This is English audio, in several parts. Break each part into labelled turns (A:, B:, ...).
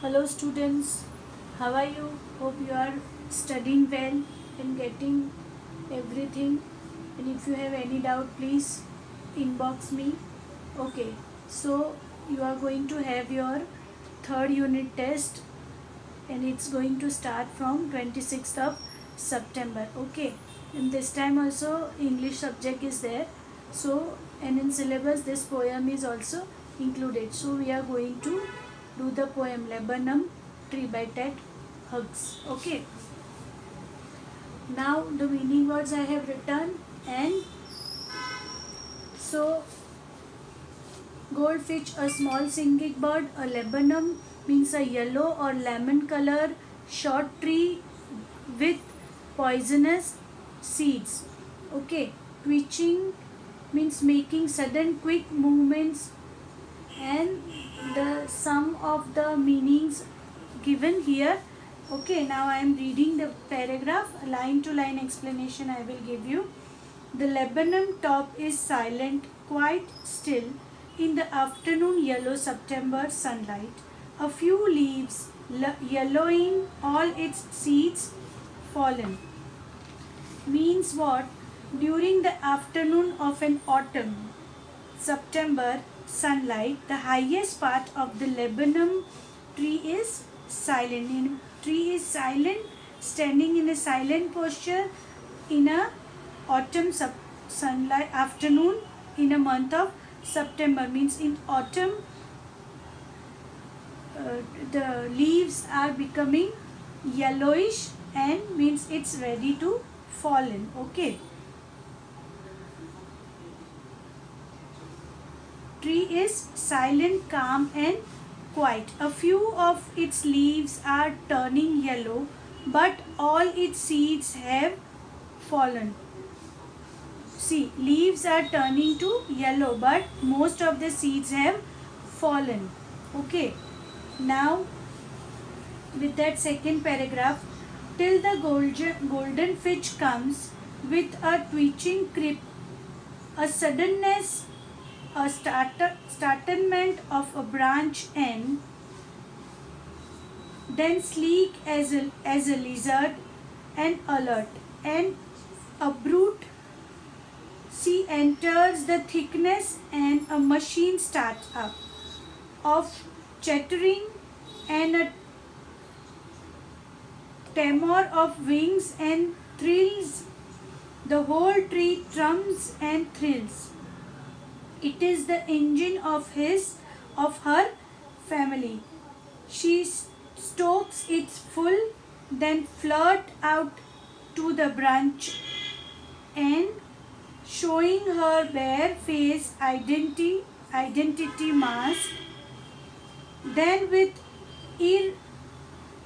A: Hello students, how are you? Hope you are studying well and getting everything. And if you have any doubt, please inbox me. Okay, so you are going to have your third unit test and it's going to start from 26th of September. Okay, and this time also English subject is there. So, and in syllabus this poem is also included. So we are going to do the poem Lebanon Tree by Ted Hughes. Okay, now the meaning words I have written. And so goldfinch, a small singing bird. A laburnum means a yellow or lemon color short tree with poisonous seeds. Okay, twitching means making sudden quick movements, and the sum of the meanings given here. Okay, now I am reading the paragraph, line to line explanation I will give you. The Lebanon top is silent, quite still in the afternoon yellow September sunlight. A few leaves yellowing, all its seeds fallen. Means what? During the afternoon of an autumn September sunlight, the highest part of the Lebanon tree is silent. Tree is silent, standing in a silent posture in a autumn sunlight afternoon in a month of September. Means in autumn, the leaves are becoming yellowish and means it's ready to fallen. Okay. Tree is silent, calm and quiet. A few of its leaves are turning yellow, but all its seeds have fallen. See, leaves are turning to yellow, but most of the seeds have fallen. Okay. Now, with that second paragraph, till the golden finch comes with a twitching crip, a suddenness, a startlement of a branch end, then sleek as a lizard and alert, and a brute she enters the thickness and a machine starts up of chattering and a tremor of wings and thrills. The whole tree trums and thrills. It is the engine of her family. She stokes its full, then flirt out to the branch and showing her bare face identity mask. Then with ear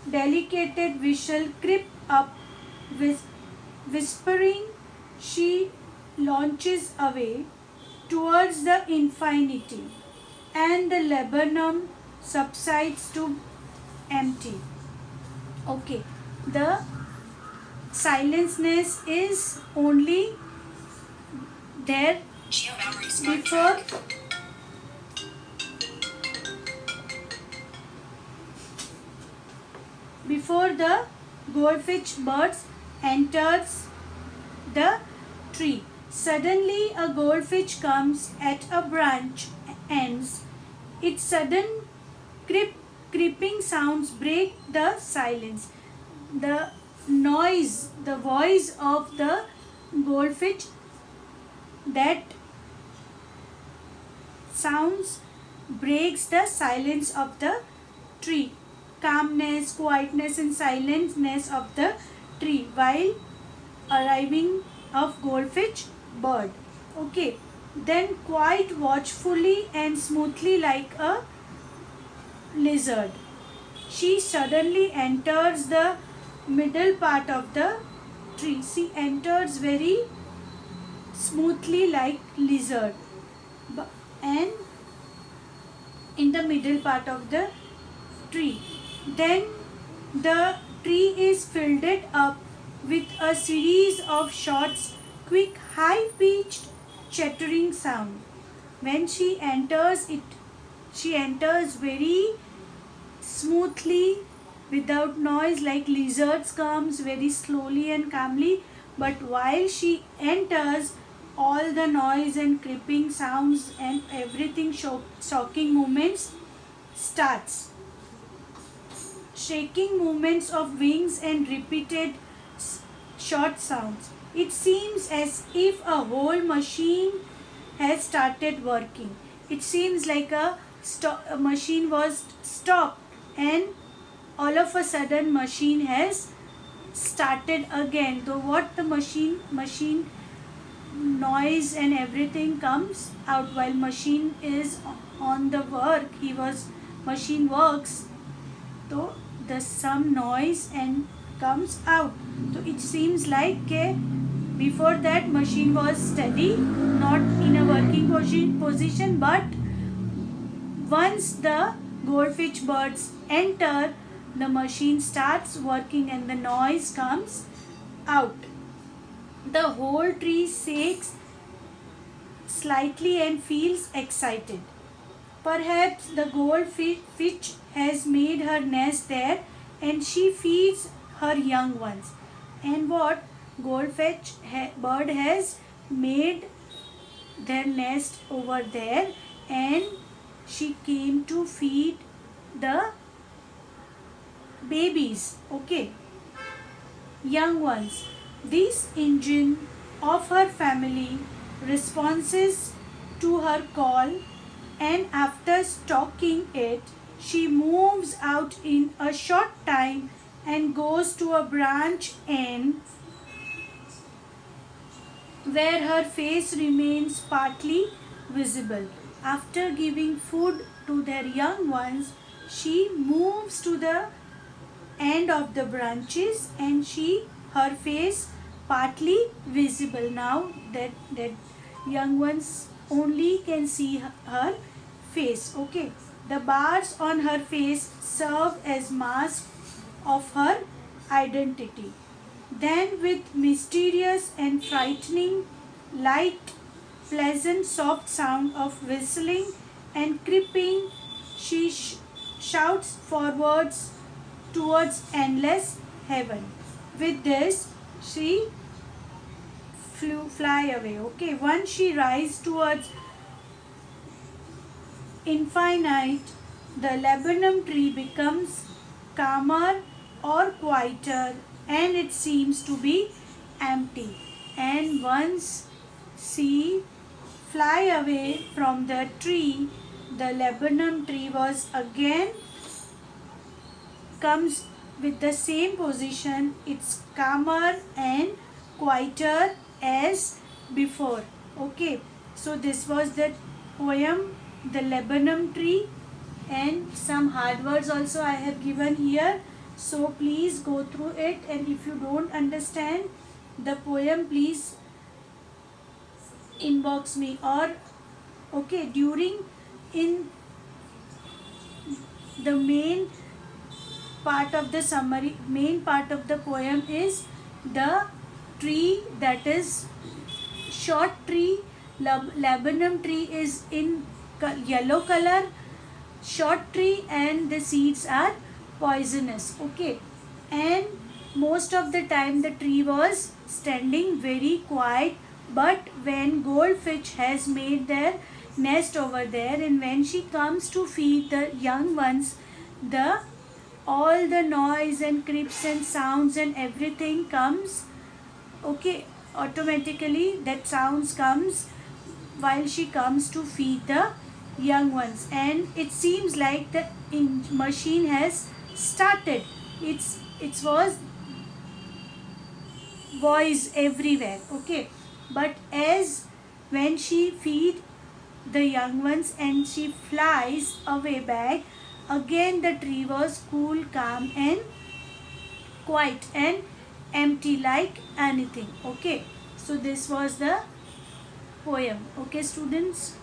A: delicate whistle creep up, whispering, she launches away towards the infinity, and the Lebanon subsides to empty. Okay, the silenceness is only there before the goldfinch birds enters the tree. Suddenly a goldfinch comes at a branch ends. Its sudden creeping sounds break the silence. The noise, the voice of the goldfinch, that sounds breaks the silence of the tree. Calmness, quietness and silentness of the tree while arriving of goldfinch bird. Okay, then quite watchfully and smoothly like a lizard, she suddenly enters the middle part of the tree. She enters very smoothly like lizard and in the middle part of the tree. Then the tree is filled up with a series of shots, quick, high-pitched chattering sound. When she enters it, she enters very smoothly without noise, like lizards comes very slowly and calmly, but while she enters, all the noise and creeping sounds and everything shocking movements starts. Shaking movements of wings and repeated short sounds. It seems as if a whole machine has started working. It seems like a machine was stopped and all of a sudden machine has started again. So what the machine noise and everything comes out while machine is on the work. Machine works, so the some noise and comes out. So it seems like before that machine was steady, not in a working position, but once the goldfinch birds enter, the machine starts working and the noise comes out. The whole tree shakes slightly and feels excited. Perhaps the goldfinch has made her nest there and she feeds her young ones. And what goldfinch bird has made their nest over there and she came to feed the babies, okay, young ones. This engine of her family responses to her call, and after stalking it, she moves out in a short time and goes to a branch end where her face remains partly visible. After giving food to their young ones, she moves to the end of the branches and her face partly visible. Now that young ones only can see her face, okay. The bars on her face serve as mask of her identity. Then with mysterious and frightening, light, pleasant soft sound of whistling and creeping, she shouts forwards towards endless heaven. With this, she fly away. Okay, once she rises towards infinite, the laburnum tree becomes calmer or quieter, and it seems to be empty. And once she fly away from the tree, the laburnum tree was again comes with the same position. It's calmer and quieter as before. Okay, so this was the poem The Laburnum Tree, and some hard words also I have given here, so please go through it, and if you don't understand the poem, please inbox me, or okay, during in the main part of the summary, main part of the poem is the tree, that is short tree. Laburnum tree is in yellow color, short tree, and the seeds are poisonous, okay. And most of the time the tree was standing very quiet, but when goldfinch has made their nest over there, and when she comes to feed the young ones, the all the noise and creeps and sounds and everything comes, okay, automatically that sounds comes while she comes to feed the young ones, and it seems like the machine has started. It was voice everywhere, okay. But as when she feed the young ones and she flies away back, again the tree was cool, calm, and quiet and empty like anything, okay. So this was the poem, okay students.